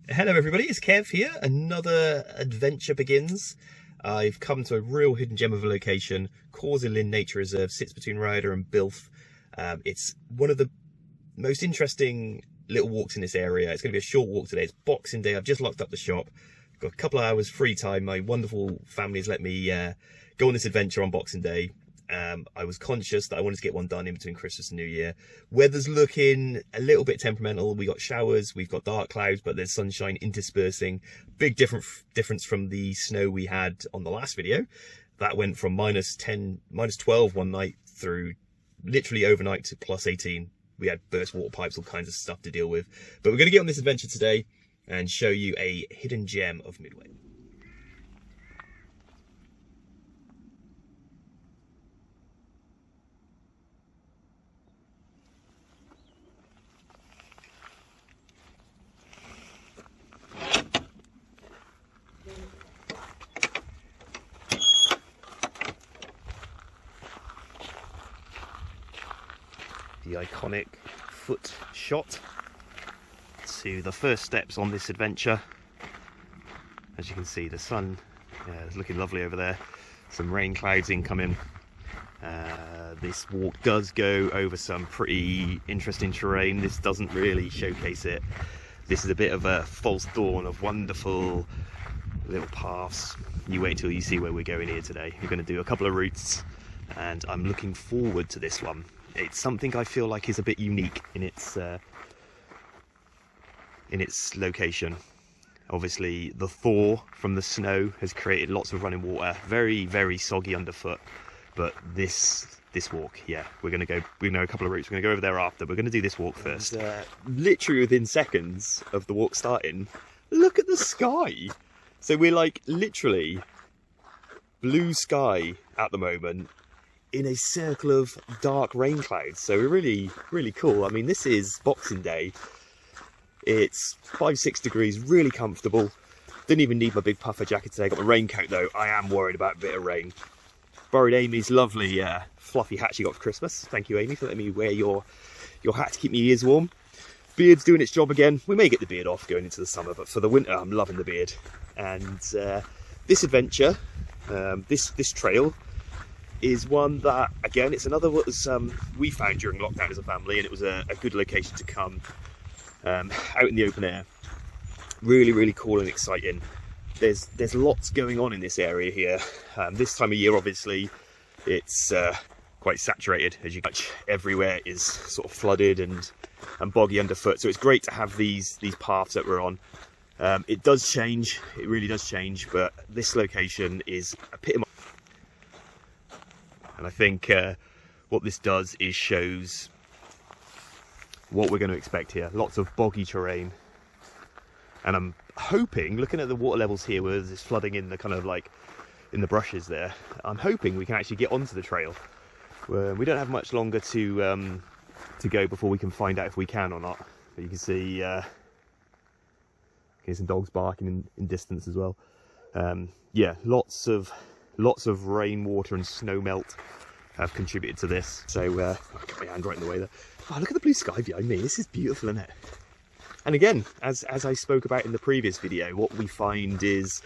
Hello everybody, it's Kev here. Another adventure begins. I've come to a real hidden gem of a location. Cawsey Linn Nature Reserve sits between Ryder and Bilf. It's one of the most interesting little walks in this area. It's going to be a short walk today. It's Boxing Day. I've just locked up the shop. Got a couple of hours free time. My wonderful family has let me go on this adventure on Boxing Day. I was conscious that I wanted to get one done in between Christmas and New Year. Weather's looking a little bit temperamental. We got showers, we've got dark clouds, but there's sunshine interspersing. Big difference from the snow we had on the last video. That went from -10, -12 one night through literally overnight to +18. We had burst water pipes, all kinds of stuff to deal with. But we're going to get on this adventure today and show you a hidden gem of Midway. The iconic foot shot to the first steps on this adventure. As you can see, the sun is looking lovely over there. Some rain clouds incoming. This walk does go over some pretty interesting terrain. This doesn't really showcase it. This is a bit of a false dawn of wonderful little paths. You wait till you see where we're going here today. We're going to do a couple of routes and I'm looking forward to this one. It's something I feel like is a bit unique in its location. Obviously, the thaw from the snow has created lots of running water, very, very soggy underfoot. But this walk, yeah, we're gonna go. We know a couple of routes. We're gonna go over there after. We're gonna do this walk first. And, literally within seconds of the walk starting, look at the sky. So we're like literally blue sky at the moment, in a circle of dark rain clouds. So we're really, really cool. I mean, this is Boxing Day. It's 5-6 degrees, really comfortable. Didn't even need my big puffer jacket today. Got my raincoat though. I am worried about a bit of rain. Borrowed Amy's lovely fluffy hat she got for Christmas. Thank you, Amy, for letting me wear your hat to keep my ears warm. Beard's doing its job again. We may get the beard off going into the summer, but for the winter, I'm loving the beard. And this adventure, this trail, is one that, again, it's another what was we found during lockdown as a family, and it was a good location to come out in the open air. Really, really cool and exciting. There's lots going on in this area here. This time of year, obviously, it's quite saturated. As you can see, everywhere is sort of flooded and boggy underfoot. So it's great to have these paths that we're on. It does change. It really does change. But this location is epitomised. And I think what this does is shows what we're going to expect here. Lots of boggy terrain. And I'm hoping, looking at the water levels here where there's flooding in the kind of like in the brushes there, I'm hoping we can actually get onto the trail. We don't have much longer to go before we can find out if we can or not. But you can see some dogs barking in distance as well. Yeah, lots of rainwater and snow melt have contributed to this. So I got my hand right in the way there. Oh, look at the blue sky behind me. This is beautiful, isn't it? And again, as I spoke about in the previous video, what we find is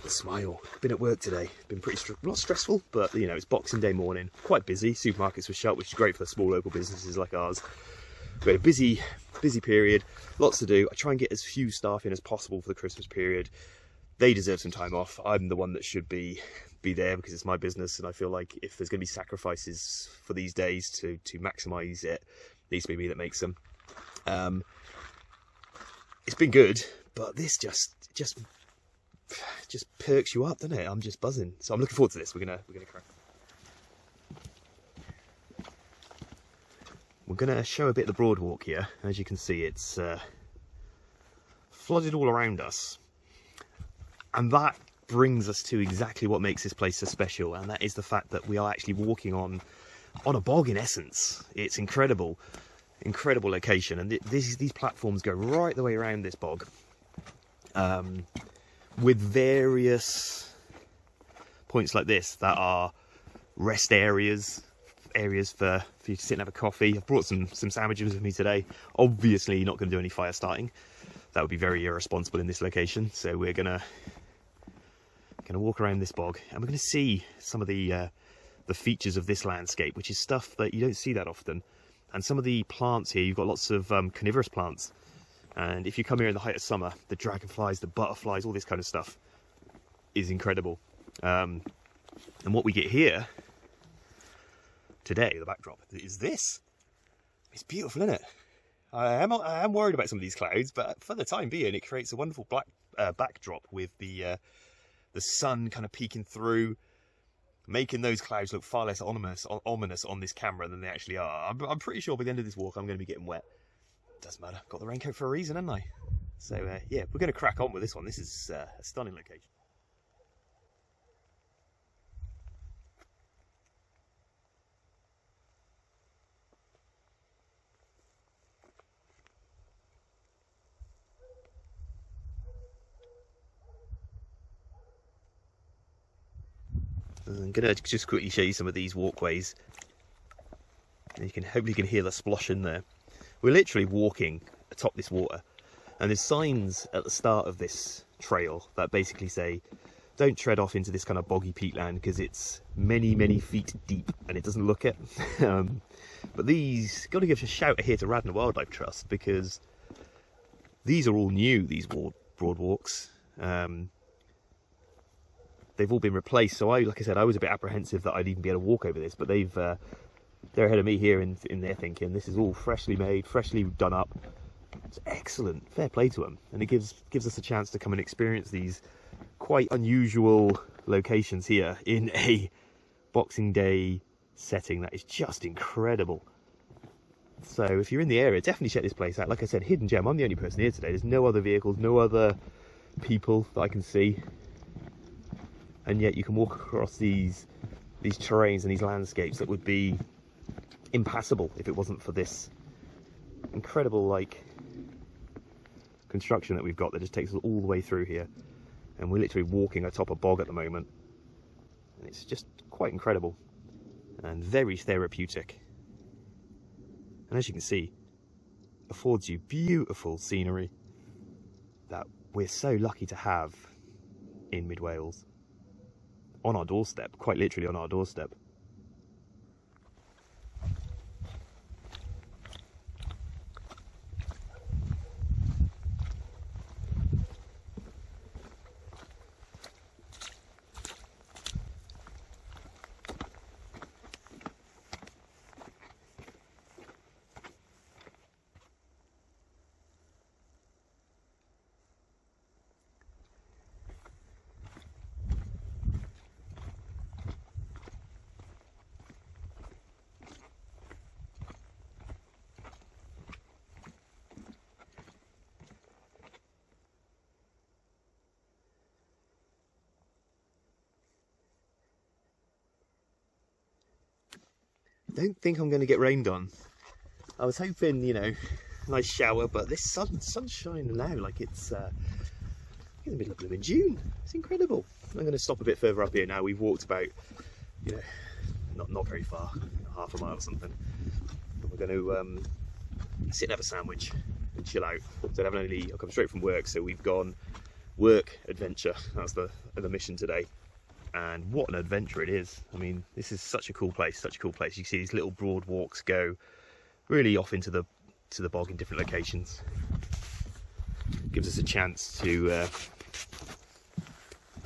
a smile. Been at work today. Been pretty not stressful, but you know, it's Boxing Day morning. Quite busy. Supermarkets were shut, which is great for small local businesses like ours. We had a busy period. Lots to do. I try and get as few staff in as possible for the Christmas period. They deserve some time off. I'm the one that should be there because it's my business, and I feel like if there's going to be sacrifices for these days to maximise it, it needs to be me that makes them. It's been good, but this just perks you up, doesn't it? I'm just buzzing. So I'm looking forward to this. We're gonna crack. We're gonna show a bit of the broadwalk here. As you can see, it's flooded all around us. And that brings us to exactly what makes this place so special, and that is the fact that we are actually walking on a bog in essence. It's incredible location, and these platforms go right the way around this bog, with various points like this that are rest areas areas for you to sit and have a coffee. I've brought some sandwiches with me today. Obviously not going to do any fire starting. That would be very irresponsible in this location. So we're gonna walk around this bog, and we're gonna see some of the features of this landscape, which is stuff that you don't see that often. And some of the plants here, you've got lots of carnivorous plants. And if you come here in the height of summer, the dragonflies, the butterflies, all this kind of stuff is incredible. And what we get here today, the backdrop, is this. It's beautiful, isn't it? I am worried about some of these clouds, but for the time being, it creates a wonderful black backdrop with the sun kind of peeking through, making those clouds look far less ominous on this camera than they actually are. I'm pretty sure by the end of this walk, I'm going to be getting wet. Doesn't matter. Got the raincoat for a reason, haven't I? So yeah, we're going to crack on with this one. This is a stunning location. I'm going to just quickly show you some of these walkways. And hopefully you can hear the sploshing there. We're literally walking atop this water, and there's signs at the start of this trail that basically say, don't tread off into this kind of boggy peatland because it's many, many feet deep and it doesn't look it. But these, got to give a shout here to Radnor Wildlife Trust, because these are all new, these broad walks. They've all been replaced, so like I said, I was a bit apprehensive that I'd even be able to walk over this, but they're ahead of me here in their thinking. This is all freshly made, freshly done up. It's excellent. Fair play to them. And it gives us a chance to come and experience these quite unusual locations here in a Boxing Day setting that is just incredible. So if you're in the area, definitely check this place out. Like I said, hidden gem. I'm the only person here today. There's no other vehicles, no other people that I can see. And yet you can walk across these terrains and these landscapes that would be impassable if it wasn't for this incredible construction that we've got that just takes us all the way through here. And we're literally walking atop a bog at the moment, and it's just quite incredible and very therapeutic, and as you can see, affords you beautiful scenery that we're so lucky to have in mid Wales, on our doorstep, quite literally on our doorstep. Don't think I'm going to get rained on. I was hoping, you know, nice shower, but this sun's shining now like it's in the middle of blooming June. It's incredible. I'm going to stop a bit further up here now. We've walked about, you know, not very far, half a mile or something. But we're going to sit and have a sandwich and chill out. So I've come straight from work, so we've gone work adventure. That's the mission today. And what an adventure it is. I mean, this is such a cool place, such a cool place. You can see these little broad walks go really off into the bog in different locations. Gives us a chance to,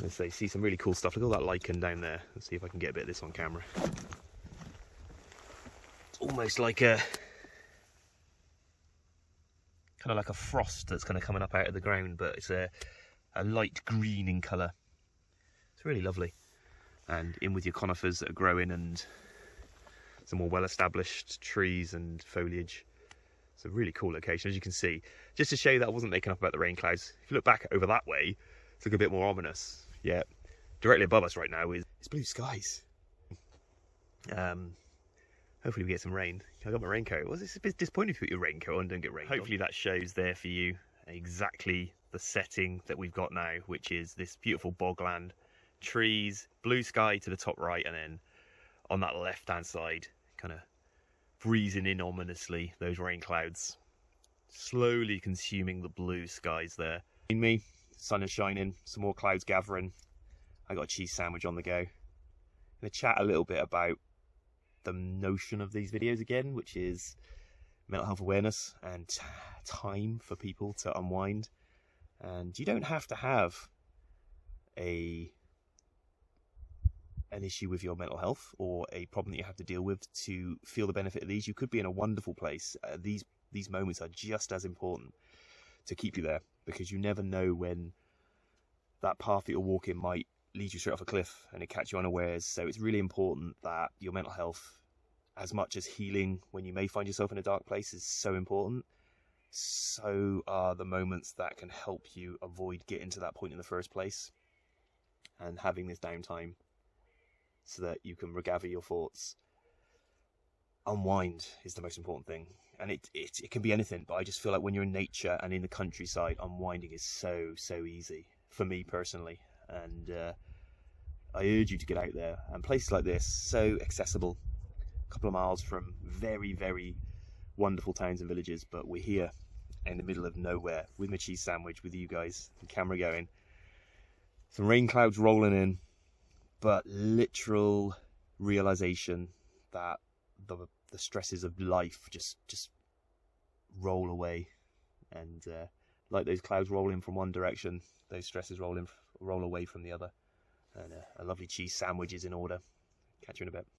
let's say, see some really cool stuff. Look at all that lichen down there. Let's see if I can get a bit of this on camera. It's almost like kind of like a frost that's kind of coming up out of the ground, but it's a light green in colour. It's really lovely, and in with your conifers that are growing and some more well-established trees and foliage. It's a really cool location, as you can see. Just to show you that I wasn't making up about the rain clouds, if you look back over that way, it's a bit more ominous. Yeah, directly above us right now is blue skies. Hopefully we get some rain. I got my raincoat. Well, it's a bit disappointing if you put your raincoat on and don't get rain. Hopefully that shows there for you exactly the setting that we've got now, which is this beautiful bogland. Trees, blue sky to the top right, and then on that left hand side, kind of breezing in ominously, those rain clouds, slowly consuming the blue skies there. In me, sun is shining, some more clouds gathering. I got a cheese sandwich on the go. I'm going to chat a little bit about the notion of these videos again, which is mental health awareness and time for people to unwind. And you don't have to have an issue with your mental health or a problem that you have to deal with to feel the benefit of these. You could be in a wonderful place. These moments are just as important to keep you there, because you never know when that path that you're walking might lead you straight off a cliff and it catch you unawares. So it's really important that your mental health, as much as healing when you may find yourself in a dark place, is so important, so are the moments that can help you avoid getting to that point in the first place. And having this downtime so that you can regather your thoughts, unwind, is the most important thing. And it can be anything, but I just feel like when you're in nature and in the countryside, unwinding is so easy for me personally. And I urge you to get out there. And places like this, so accessible, a couple of miles from very wonderful towns and villages, but we're here in the middle of nowhere with my cheese sandwich, with you guys, the camera going, some rain clouds rolling in, but literal realization that the stresses of life just roll away. And like those clouds roll in from one direction, those stresses roll away from the other. And a lovely cheese sandwich is in order. Catch you in a bit.